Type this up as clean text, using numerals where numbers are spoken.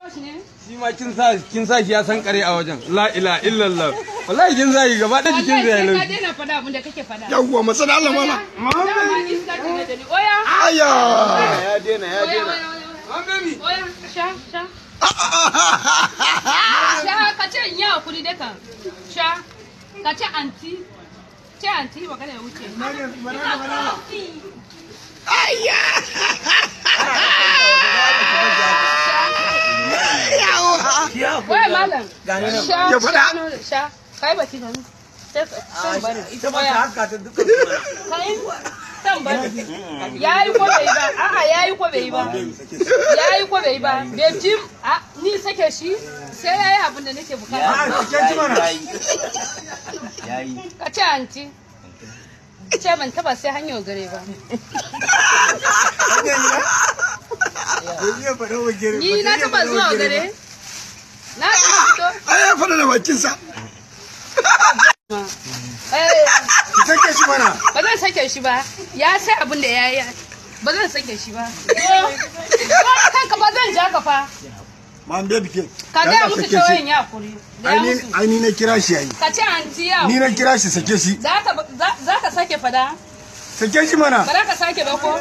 Shi ma kin sa shi ya san kare a wajen. La ilaha illallah. Wallahi kin sa shi gaba da jikin zai laushi. Ka daina fada abin da kake fada. Yawwa masana Allah mala. Oya. Aya. Ya daina. Oya, sha. Sha, ka ce in yi hakuri da kan. Sha, ka ce anti. Ce anti magana ya wuce. Aya. Wai malam. Sha. Ya fada. Sha. Kai ba ki gani. Sai bari. Ita ba ta haska ta dukkan Kai san bari. Yayi ko bai ba. A'a yayi ko bai ba. Yayi ko bai ba. Bai jim ni sake shi sai yayi abin da nake bukata. yayi. Ka ce anti. Ce ban taba sai hanyar gare ba. Ni na taba zuwa gare. Na fito. Ai ya fada da bakinsa. Ki sake shi mana. Ba zan sake shi ba. Ya sai abin da yayi. Ba zan sake shi ba. Kanka ba zan ja ka fa. Man baby ke. Ka ga musu cewa ya kuri. Ai ni na kira shi yayi. Ka ce anti ya. Ni na kira shi sake shi. Za ka sake fada. Sake shi mana. Ba za ka sake ba ko?